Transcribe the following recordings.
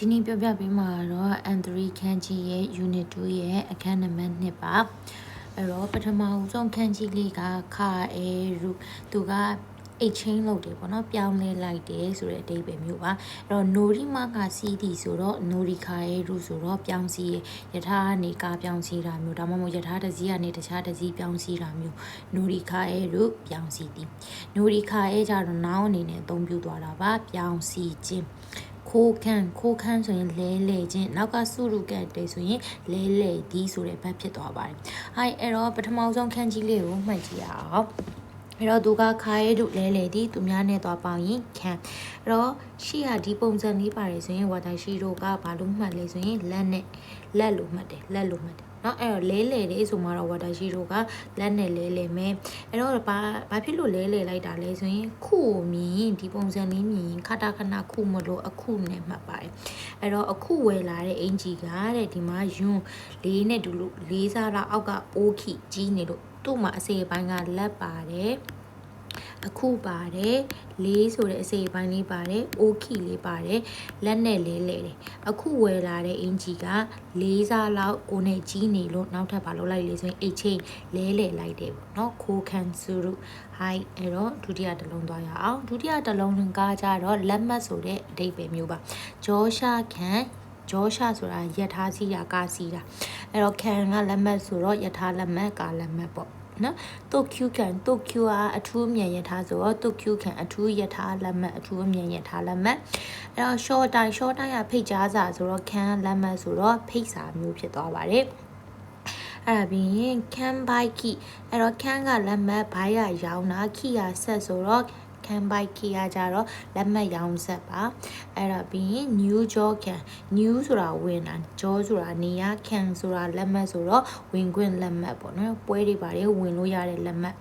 ဒီနေ့ပြောပြပေးမှာတော့ N3 ခန်းကြီးရဲ့ Unit 2ရဲ့အခန်းနံပါတ်2ပါအဲ့တော့ပထမဦးဆုံးခန်းကြီးလေးကခါအဲရူသူကexchange လုပ်တယ်ပေါ့နော်ပြောင်းလဲလိုက်တယ်ဆိုတဲ့အဓိပ္ပာယ်မျိုးပါအဲ့တော့ nori မကစီးသည်ဆိုတော့ nori ခါအဲရူဆိုတော့ပြောင်းစီယထာကနေကားပြောင်းစီတာမျိုးဒါမှမဟုတ်ယထာတစ်စီးကနေတခြားတစ်စီးပြောင်းစီတာမျိုး nori ခါအဲရူပြောင်းစီသည် nori ခါအဲကြတော့ noun အနေနဲ့အသုံးပြုသွားတာပါပြောင်းစီခြင်းခိုးခန်းဆိုရင်လဲလဲခြင်းနောက်ကစုရုကတ်တယ်ဆိုရင်လဲလဲဒီဆိုတဲ့ဘတ်ဖြစ်သွားပါတယ်။အဲ့တော့ပထမဆုံးခန်းကြီးလေးကိုမှတ်ကြည့်ရအောင်။အဲ့တော့သူကခါရဲတို့လဲလဲဒီသူများနဲ့သွားပေါင်းရင်ခန်းအဲ့တော့ရှေ့ဟာဒီပုံစံလေးပါတယ်ဆိုရင်ဝါတာရှိတို့ကဘာလို့မှတ်လဲဆိုရင်လက်လို့မှတ်တယ်နော်အဲ့တော့လဲလဲလေးဆိုမှတော့ဝါတာရှိတို့ကလက်နဲ့လဲလဲမယ်အဲ့တော့ဘာဖြစ်လို့လဲလဲလိုက်တာလဲဆိုရင်ခုမြင်ဒီပုံစံလေးမြင်ခဏခုမလို့အခုနဲ့မှတ်ပါတယ်အဲ့တော့အခုဝယ်လာတဲ့အင်ဂျီကတဲ့ဒီမှာယွန်းလေးနဲ့တူလို့လေးစားတော့အောက်ကအိုးခီကြီးနေလို့သူ့မှာအစေပိုင်းကလက်ပါတယ်အခုပါတယ်လေးဆိုတဲ့အစိပ်ပိုင်းလေးပါတယ်အိုးခီလေးပါတယ်လက်နဲ့လဲလဲတယ်အခုဝယ်လာတဲ့အင်ဂျီကလေးစားလောက်ကိုနဲ့ကြီးနေလို့နောက်ထပ်ဘာလုပ်လိုက်လဲဆိုရင်အိတ်ချင်းလဲလဲလိုက်တယ်ပေါ့နော်ခိုးခန်းစုရုဟိုင်းအဲ့တော့ဒုတိယတစ်လုံးသွားရအောင်ဒုတိယတစ်လုံးကကြတော့လက်မှတ်ဆိုတဲ့အဓိပ္ပာယ်မျိုးပါဂျောရှာဆိုတာယထာစီတာကာစီတာအဲ့တော့ခံကလက်မှတ်ဆိုတော့ယထာလက်မှတ်ကာလက်မှတ်ပေါ့နော်တုတ် Q အားအထူးအမြန်ယထာဆိုတော့တုတ် Q ခံအထူးယထာလက်မှတ်အထူးအမြန်ယထာလက်မှတ်အဲ့တော့ short time ကဖိတ်ကြားစာဆိုတော့ခံလက်မှတ်ဆိုတော့ဖိတ်စာမျိုးဖြစ်သွားပါတယ်အဲ့ဒါပြီးရင် can buy key အဲ့တော့ can ကလက်မှတ်ဘိုင်းရရောင်းတာ key ကဆက်ဆိုတော့ can buy key ကကြတော့လက်မှတ်ရောင်းဆက်ပါအဲ့ဒါပြီးရင် new jaw can new ဆိုတာဝင်တာ jaw ဆိုတာနေရ can ဆိုတာလက်မှတ်ဆိုတော့ဝင်ခွင့်လက်မှတ်ပေါ့နော်ပွဲတွေပါတယ်ဝင်လို့ရတဲ့လက်မှတ်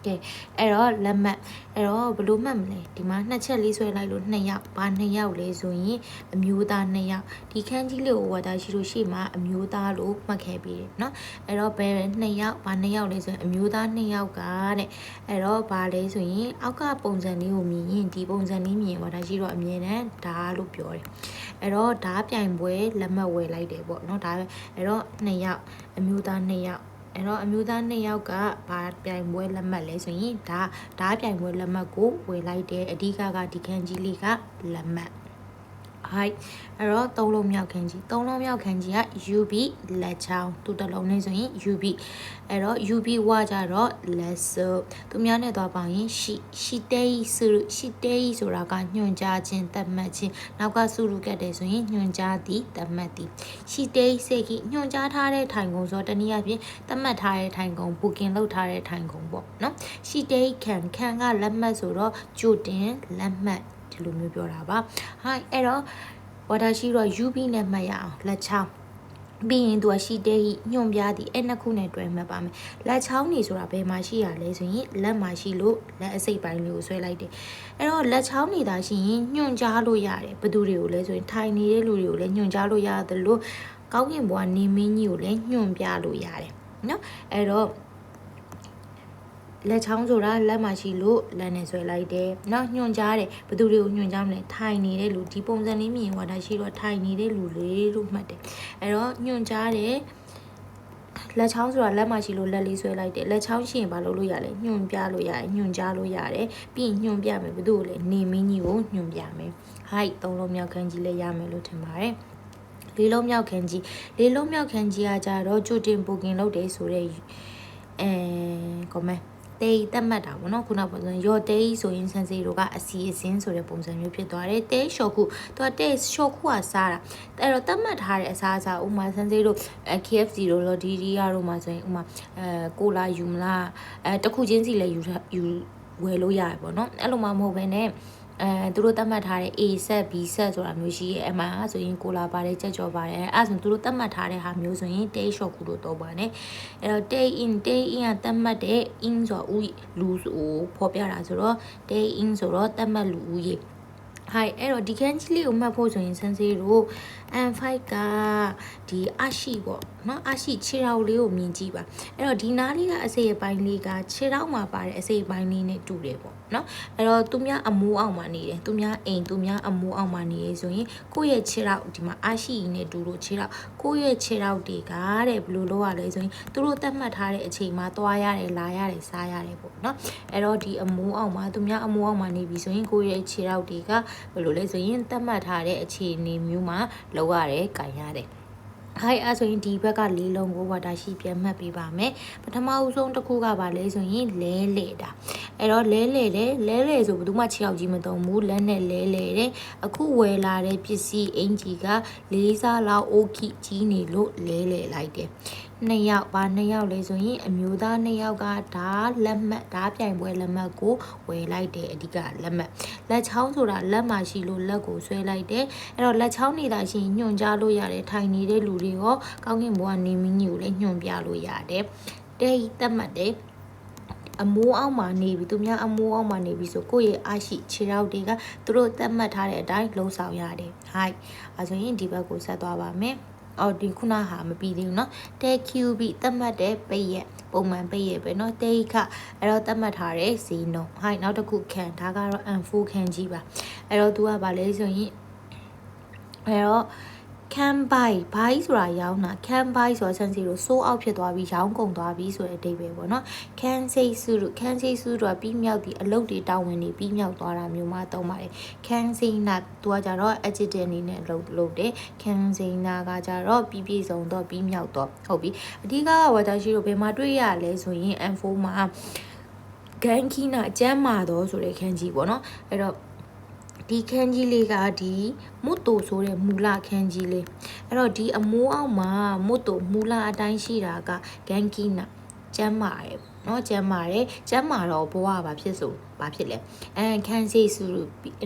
ကဲအဲ့တော့လက်မှတ်အဲ့တော့ဘယ်လိုမှတ်မလဲဒီမှာနှစ်ချက်လေးဆွဲလိုက်လို့2ယောက်ဘာ2ယောက်လဲဆိုရင်အမျိုးသား2ယောက်ဒီခန်းကြီးလေးကိုဝါတာရှိလို့ရှိမှအမျိုးသားလို့မှတ်ခဲ့ပြီးเนาะအဲ့တော့ဘယ်2ယောက်ဘာ2ယောက်လဲဆိုရင်အမျိုးသား2ယောက်ကတဲ့အဲ့တော့ဘာလဲဆိုရင်အောက်ကပုံစံလေးကိုမြင်ရင်ဒီပုံစံလေးမြင်ဝါတာရှိတော့အမြဲတမ်းဓာလို့ပြောတယ်အဲ့တော့ဓာပြိုင်ပွဲလက်မှတ်ဝယ်လိုက်တယ်ပေါ့เนาะဒါအဲ့တော့2ယောက်အမျိုးသား2ယောက်အဲ့တော့အမျိုးသား2ယောက်ကဘာပြိုင်ပွဲလက်မှတ်လဲဆိုရင်ဒါပြိုင်ပွဲလက်မှတ်ကိုဝယ်လိုက်တယ်အဓိကဒီခန်းကြီးလေးကလက်မှတ်ဟိုက်အဲ့တော့3လုံးမြောက်ခန်းကြီးက UB လက်ချောင်းသူတစ်လုံးနဲ့ဆိုရင် UB အဲ့တော့ UB ဝါကြတော့လက်စုပ်သူများနဲ့သွားပေါင်းရင်ရှိတေးဆိုတာကညွှန်ကြားခြင်းသတ်မှတ်ခြင်းနောက်ကစုရုကတ်တယ်ဆိုရင်ညွှန်ကြားသည်သတ်မှတ်သည်ရှိတေးစိတ်ကြီးညွှန်ကြားထားတဲ့ထိုင်ကုန်ဆိုတော့တနည်းအားဖြင့်သတ်မှတ်ထားတဲ့ထိုင်ကုန် booking လုပ်ထားတဲ့ထိုင်ကုန်ပေါ့နော်ရှိတေးခံကလက်မှတ်ဆိုတော့ကြိုတင်လက်မှတ်ဒီလိုမျိုးပြောတာပါဟိုင်းအဲ့တော့ဝါတာရှိတော့ UB နဲ့မှတ်ရအောင်လက်ချောင်းပြီးရင်သူကရှိတဲ့ညွန်ပြသည်အဲ့နှစ်ခုနဲ့တွဲမှတ်ပါမယ်လက်ချောင်းနေဆိုတာဘယ်မှာရှိရလဲဆိုရင်လက်မှာရှိလို့လက်အစိပ်ပိုင်းလေးကိုဆွဲလိုက်တယ်အဲ့တော့လက်ချောင်းနေတာရှိရင်ညွန်ကြားလို့ရတယ်ဘယ်သူတွေကိုလဲဆိုရင်ထိုင်နေတဲ့လူတွေကိုလည်းညွန်ကြားလို့ရတယ်လို့ကောင်းကင်ဘဝနေမင်းကြီးကိုလည်းညွန်ပြလို့ရတယ်နော်အဲ့တော့လက်ချောင်းဆိုတာလက်မှာရှိလို့လက်နဲ့ဆွဲလိုက်တယ်เนาะညွှန်ကြားတယ်ဘယ်သူတွေကိုညွှန်ကြားမလဲထိုင်နေတဲ့လူဒီပုံစံလေးမြင်သွားတာရှိတော့ထိုင်နေတဲ့လူလေးလို့မှတ်တယ်အဲ့တော့ညွှန်ကြားတယ်လက်ချောင်းဆိုတာလက်မှာရှိလို့လက်လေးဆွဲလိုက်တယ်လက်ချောင်းရှိရင်ဘာလုပ်လို့ရလဲညွှန်ပြလို့ရတယ်ညွှန်ကြားလို့ရတယ်ပြီးရင်ညွှန်ပြမယ်ဘယ်သူကိုလဲနေမင်းကြီးကိုညွှန်ပြမယ်ဟိုက်3လုံးမြောက်ခန်းကြီးလေးရမယ်လို့ထင်ပါတယ်လေးလုံးမြောက်ခန်းကြီးကကြတော့ကြိုတင်ဘိုကင်လုပ်တယ်ဆိုတဲ့commentတေးတက်မှတ်တာပေါ့နော်ခုနပုံစံရောတေးဆိုရင်ဆန်စီတို့ကအစီအစဉ်ဆိုတဲ့ပုံစံမျိုးဖြစ်သွားတယ်တေးရှော့ခုသူကတေးရှော့ခုကစားတာအဲ့တော့တက်မှတ်ထားတဲ့အစားအစာဥမာဆန်စီတို့ KFC တို့လော်ဒီရီယာတို့မှာဆိုရင်ဥမာကိုလာယူမလားတခုချင်းစီလည်းယူဝယ်လို့ရတယ်ပေါ့နော်အဲ့လိုမှမဟုတ်ဘဲနဲ့သူတို့သတ်မှတ်ထားတဲ့ A set B set ဆိုတာမျိုးရှိရဲ့အမှဆိုရင်ကိုလာပါတယ်ကြက်ကြော်ပါတယ်အဲ့ဆိုသူတို့သတ်မှတ်ထားတဲ့ဟာမျိုးဆိုရင် day shot ခုလို့တော့ပါနဲ့အဲ့တော့ day in ကသတ်မှတ်တဲ့ in ဆိုတာလူဆိုဖော်ပြတာဆိုတော့ day in ဆိုတော့သတ်မှတ်လူဦးရေ Hi အဲ့တော့ဒီခန်းကြီးလေးကိုမှတ်ဖို့ဆိုရင်စမ်းစေးတို့ M5 ကဒီအရှိပေါ့နော်အရှိခြေထောက်လေးကိုမြင်ကြည့်ပါအဲ့တော့ဒီနားလေးကအစိပ်ပိုင်းလေးကခြေထောက်မှာပါတဲ့အစိပ်ပိုင်းလေးနဲ့တူတယ်ပေါ့နော်အဲ့တော့သူများအမိုးအောက်မှာနေတယ်သူများအိမ်သူများအမိုးအောက်မှာနေရဆိုရင်ကိုယ့်ရဲ့ခြေထောက်ဒီမှာအရှိနဲ့တူလို့ခြေထောက်ကိုယ့်ရဲ့ခြေထောက်တွေကတဲ့ဘယ်လိုလုပ်ရလဲဆိုရင်သူတို့သတ်မှတ်ထားတဲ့အချိန်မှာသွားရတယ်လာရတယ်စားရတယ်ပေါ့နော်အဲ့တော့ဒီအမိုးအောက်မှာသူများအမိုးအောက်မှာနေပြီဆိုရင်ကိုယ့်ရဲ့ခြေထောက်တွေကဘယ်လိုလဲဆိုရင်သတ်မှတ်ထားတဲ့အခြေအနေမျိုးမှာလောက်ရတယ်၊ကြိုင်ရတယ်။အဲ့ဆိုရင်ဒီဘက်ကလေးလုံးကိုဝါတာရှိပြန်မှတ်ပေးပါမယ်။ပထမဦးဆုံးတစ်ခုကပါလဲဆိုရင်လဲလေတာ။အဲ့တော့လဲလေတယ်လဲလေဆိုဘယ်သူမှ6ယောက်ကြီးမသုံးဘူးလက်နဲ့လဲလေတယ်။အခုဝယ်လာတဲ့ပစ္စည်းအင်ဂျီက4စားလောက်အိုခိကြီးနေလို့လဲလေလိုက်တယ်။2ယောက်2ယောက်လဲဆိုရင်အမျိုးသား2ယောက်ကဓာလက်မှတ်ဓာပြိုင်ပွဲလက်မှတ်ကိုဝယ်လိုက်တယ်အဓိကလက်မှတ်လက်ချောင်းဆိုတာလက်မှာရှိလို့လက်ကိုဆွဲလိုက်တယ်အဲ့တော့လက်ချောင်းနေတာရှိရင်ညွှန်ကြားလို့ရတယ်ထိုင်နေတဲ့လူတွေရောကောင်းကင်ဘဝနေမင်းကြီးကိုလည်းညွှန်ပြလို့ရတယ်တဲ့သတ်မှတ်တယ်အမိုးအောက်မှာနေပြီသူများအမိုးအောက်မှာနေပြီဆိုကိုယ့်ရဲ့အရှိခြေထောက်တွေကသူတို့သတ်မှတ်ထားတဲ့အတိုင်းလှုံ့ဆော်ရတယ်ဟိုက်အဲဆိုရင်ဒီဘက်ကိုဆက်သွားပါမယ်အော်ဒီခုနဟာမပြီးသေးဘူးเนาะတဲ QB သတ်မှတ်တဲ့ပိတ်ရက်ပုံမှန်ပိတ်ရက်ပဲเนาะတဲခအဲ့တော့သတ်မှတ်ထားတဲ့ဈေးနှုန်းဟိုက်နောက်တစ်ခုခံဒါကတော့ M4 ခံကြီးပါအဲ့တော့ तू ကဗာလဲဆိုရင်အဲ့တော့ can buy ဆိုတာရောင်းတာ can buy ဆိုတော့ဆန်စီလို့စိုးအောက်ဖြစ်သွားပြီးရောင်းကုန်သွားပြီးဆိုတဲ့အဓိပ္ပာယ်ပေါ့နော် can say ဆိုတာပြီးမြောက်ပြီးအလုပ်တွေတောင်းဝင်နေပြီးမြောက်သွားတာမျိုးမှသုံးပါတယ် can say not သူကကြတော့ adjective အနေနဲ့လုပ်တယ် can say not ကကြတော့ပြီးပြည့်စုံတော့ပြီးမြောက်တော့ဟုတ်ပြီအဓိကဝါတာရှိလို့ဘယ်မှာတွေ့ရလဲဆိုရင် M4 မှာ gankina အကျမ်းမာတော့ဆိုတဲ့ခန်းကြီးပေါ့နော်အဲ့တော့ဒီခန်းကြီးလေးကဒီမွတ်တိုဆိုတဲ့မူလခန်းကြီးလေးအဲ့တော့ဒီအမိုးအောက်မှာမွတ်တိုမူလအတိုင်းရှိတာကဂန်ကီနာကျမ်းမာတယ်เนาะကျမ်းမာတော့ဘဝဘာဖြစ်ဆိုဘာဖြစ်လဲခန်းစီစု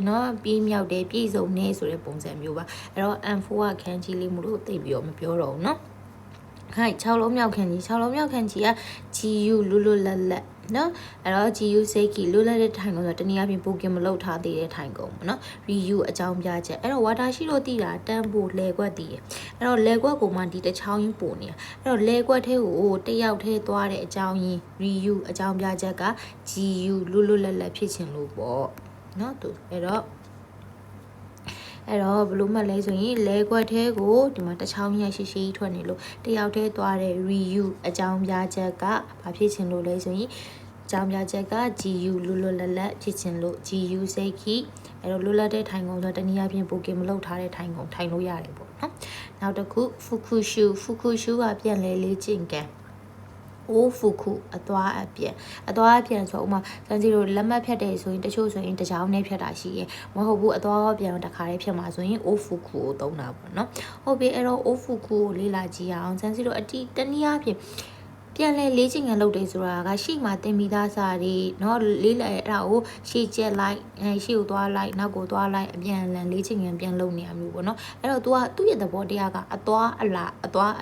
เนาะပြေးမြောက်တယ်ပြေဆုံးနေဆိုတဲ့ပုံစံမျိုးပါအဲ့တော့ M4 ကခန်းကြီးလေးမလို့သိပြီးတော့မပြောတော့ဘူးเนาะဟိုက်6လုံးမြောက်ခန်းကြီးက GU လွတ်လွတ်လပ်လပ်နော်အဲ့တော့ GU စိတ်ကြီးလွတ်လပ်တဲ့ထိုင်ကုန်ဆိုတော့တနည်းအားဖြင့်ပိုကင်မလောက်ထားသေးတဲ့ထိုင်ကုန်ပေါ့နော် review အကြောင်းပြချက်အဲ့တော့ water ရှိလို့တည်တာတန်းဖို့လဲကွက်တည်တယ်အဲ့တော့လဲကွက်ကိုမှဒီတစ်ချောင်းရင်းပို့နေတာအဲ့တော့လဲကွက်ထဲကိုတယောက်ထဲသွားတဲ့အကြောင်းရင်း review အကြောင်းပြချက်က GU လွတ်လွတ်လပ်လပ်ဖြစ်ချင်လို့ပေါ့နော်သူအဲ့တော့ဘလို့မှလဲဆိုရင်လဲခွက်ထဲကိုဒီမှာတစ်ချောင်းရရှိထွက်နေလို့တယောက်တည်းသွားတဲ့ review အကြောင်းပြချက်ကဘာဖြစ်ချင်လို့လဲဆိုရင်အကြောင်းပြချက်က GU လွတ်လွတ်လပ်လပ်ဖြစ်ချင်လို့ GU စိတ်ခိအဲ့တော့လွတ်လပ်တဲ့ထိုင်ကုန်ဆိုတနည်းအားဖြင့်ပိုကင်မလောက်ထားတဲ့ထိုင်ကုန်ထိုင်လို့ရတယ်ပေါ့နော်နောက်တစ်ခု fukushu ကပြန်လဲလေးကျင့်ကန်fuku အသွားအပြန်ဆိုဥမာစံစီတို့လက်မှတ်ဖြတ်တယ်ဆိုရင်တချို့ဆိုရင်တစ်ချောင်းနဲ့ဖြတ်တာရှိရမဟုတ်ဘူးအသွားပြန်တစ်ခါလေးဖြတ်မှာဆိုရင် fuku ကိုသုံးတာပေါ့နော်ဟုတ်ပြီအဲ့တော့ fuku ကိုလေ့လာကြည့်အောင်စံစီတို့တနည်းအားဖြင့်ပြန်လဲလေးချင်ငယ်လုပ်တယ်ဆိုတာကရှေ့မှာတင်မိသားစာတွေเนาะလေးလဲအဲ့ဒါကိုရှေ့ကျက်လိုက်ရှေ့ကိုသွားလိုက်နောက်ကိုသွားလိုက်အပြန်လန်လေးချင်ငယ်ပြန်လုပ်နေရမျိုးပေါ့နော်အဲ့တော့ तू ကသူ့ရဲ့သဘောတရားကအသွား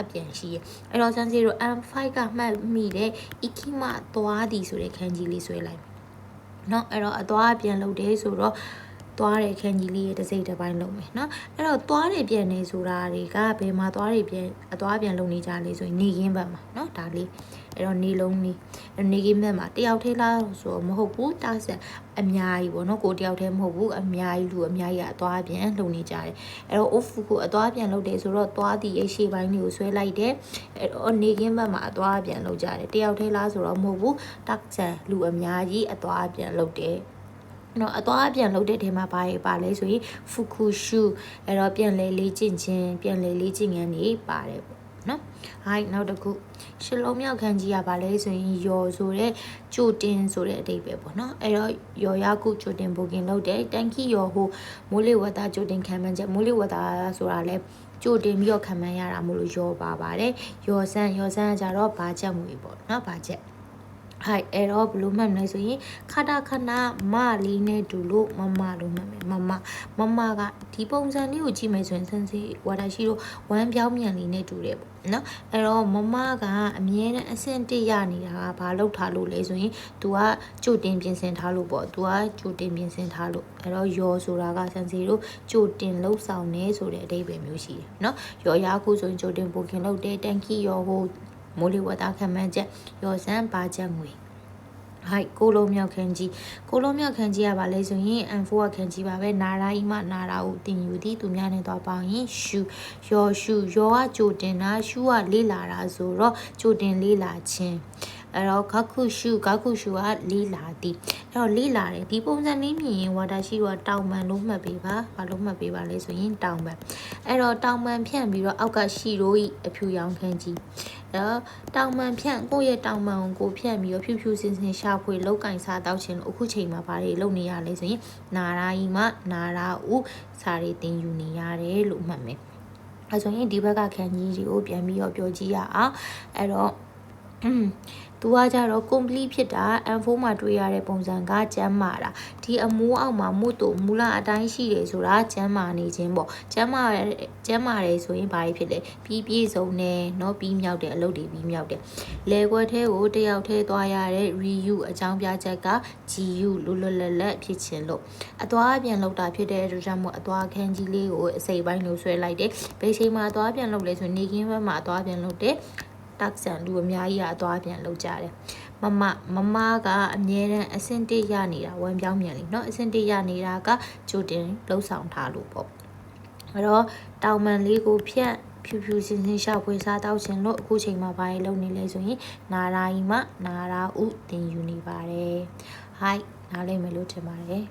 အပြန်ရှိရအဲ့တော့စမ်းစီတို့ M5 ကမှတ်မိတဲ့ ikima သွားသည်ဆိုတဲ့ခန်းကြီးလေးဆွဲလိုက်เนาะအဲ့တော့အသွားပြန်လုပ်တယ်ဆိုတော့သွားတဲ့ခန်းကြီးလေးရဲ့တစ်စိတ်တစ်ပိုင်းလုံးမယ်เนาะအဲ့တော့သွားတယ်ပြန်နေဆိုတာတွေကဘယ်မှာသွားတယ်ပြန်အသွားပြန်လုံးနေကြလဲဆိုရင်နေခင်းဘက်မှာเนาะဒါလေးအဲ့တော့နေလုံးနေခင်းဘက်မှာတယောက်သေးလားဆိုတော့မဟုတ်ဘူးတာဆက်အများကြီးပေါ့เนาะကိုတယောက်သေးမဟုတ်ဘူးအများကြီးလူအများကြီးအသွားပြန်လုံးနေကြတယ်အဲ့တော့ ofu ကိုအသွားပြန်လုံးတယ်ဆိုတော့သွားသည်ရဲ့ရှေ့ပိုင်းလေးကိုဆွဲလိုက်တယ်အဲ့တော့နေခင်းဘက်မှာအသွားပြန်လုံးကြတယ်တယောက်သေးလားဆိုတော့မဟုတ်ဘူးတာဆက်လူအများကြီးအသွားပြန်လုံးတယ်နော်အသွားပြန်လုပ်တဲ့ထဲမှာပါလဲဆိုရင် fukushu အဲ့တော့ပြန်လဲလေးကျင့်ငန်းနေပါတယ်ပေါ့နော်ဟိုင်းနောက်တစ်ခုရှလုံးမြောက်ခန်းကြီးကပါလဲဆိုရင်ယော်ဆိုတဲ့ကြိုတင်ဆိုတဲ့အဓိပ္ပာယ်ပေါ့နော်အဲ့တော့ယော်ရကုကြိုတင်ဘိုကင်လုပ်တယ်တန်ကီယော်ဟိုမိုးလေဝသကြိုတင်ခံမှန်းချက်မိုးလေဝသဆိုတာလဲကြိုတင်ပြီးတော့ခံမှန်းရတာမို့လို့ယော်ပါတယ်ယော်ဆန်းကကြတော့ဘာချက်မူပေါ့နော်ဘာချက်ဟ Hi, error blue mem ne so yin khata khana ma li ne du lo mama lo mem mama ga di pong san li ko ji mai so yin san se wada shi lo wan pyaw myan li ne duတယ်ပေါ့နော်အဲ့တော့မမကအမြဲတမ်းအဆင့်1ရနေတာကဘာလုပ်ထားလို့လဲဆိုရင် तू ကကြိုတင်ပြင်ဆင်ထားလို့ပေါ့ तू ကကြိုတင်ပြင်ဆင်ထားလို့အဲ့တော့ယောဆိုတာကစံစီတို့ကြိုတင်လှုပ်ဆောင်နေဆိုတဲ့အဓိပ္ပာယ်မျိုးရှိတယ်နော်ယောရခုဆိုရင်ကြိုတင်ပို့ခင်လုပ်တဲ့တန်ခီယောဟိုမိုးလေဝသခန့်မှန်းချက်ယောစံပါချက်ငွေHi, Kolo Myo Kenji. Kolo Myo Kenji ကဘာလဲဆိုရင် N4 က Kenji ပါပဲနာရာကြီးမှနာရာကိုတင်ယူသည်သူများနဲ့တော့ပေါင်းရင်ရှူယောရှူယောကကြိုတင်တာရှူကလေးလာတာဆိုတော့ကြိုတင်လေးလာခြင်းအဲ့တော့ဂခုရှူကလေးလာသည်အဲ့တော့လေးလာတယ်ဒီပုံစံလေးမြင်ရင်ဝါတာရှိကတောင်ပန်လို့မှတ်ပေးပါဘာလို့မှတ်ပေးပါလဲဆိုရင်တောင်ပန်အဲ့တော့တောင်ပန်ဖြန့်ပြီးတော့အောက်ကရှိရိုးဤအဖြူရောင်ခန်းကြီးတောင်ပန်ဖြန့်ကိုယ့်ရဲ့တောင်ပန်ကိုဖြန့်ပြီးတော့ဖြူဖြူစင်စင်ရှာဖွေလောက်ကင်စားတောက်ခြင်းလို့အခုချိန်မှာဘာတွေလုပ်နေရလဲဆိုရင်နာရာကြီးမှနာရာဦးစာတွေတင်ယူနေရတယ်လို့မှတ်မယ်အဲဆိုရင်ဒီဘက်ကခန်းကြီးတွေကိုပြန်ပြီးတော့ပြောကြည့်ရအောင်အဲ့တော့သူကကြတော့ complete ဖြစ်တာ N4 မှာတွေ့ရတဲ့ပုံစံကကျမ်းမာတာဒီအမိုးအောက်မှာမွတ်တို့မူလအတိုင်းရှိတယ်ဆိုတာကျမ်းမာနေခြင်းပေါ့ကျမ်းမာတယ်ဆိုရင်ဘာဖြစ်လဲပြီးစုံတယ်เนาะပြီးမြောက်တယ်အလုပ်တွေပြီးမြောက်တယ်လေခွက်ထဲကိုတယောက်ထဲသွားရတဲ့ RU အကြောင်းပြချက်က GU လွတ်လပ်ဖြစ်ခြင်းလို့အသွားပြန်လောက်တာဖြစ်တဲ့အတွက်ကြောင့်မို့အသွားခန်းကြီးလေးကိုအစိပ်ပိုင်းလို့ဆွဲလိုက်တယ်ဘယ်ချိန်မှာအသွားပြန်လောက်လဲဆိုနေကင်းဘက်မှာအသွားပြန်လောက်တယ်တက်ဆန်လူအများကြီးအသွားပြန်လောက်ကြတယ်မမကအမြဲတမ်းအဆင့်1ရနေတာဝမ်ပြောင်းမြန်လေเนาะအဆင့်1ရနေတာကကြိုတင်လှုပ်ဆောင်ထားလို့ပေါ့အဲ့တော့တောင်ပန်လေးကိုဖြတ်ဖြူဖြူစင်စင်ရှာဖွေစားတောက်ခြင်းလို့အခုချိန်မှာဘာတွေလုပ်နေလဲဆိုရင်နာရာကြီးမှနာရာဥတင်ယူနေပါတယ်ဟိုက်နားလည်မယ်လို့ထင်ပါတယ်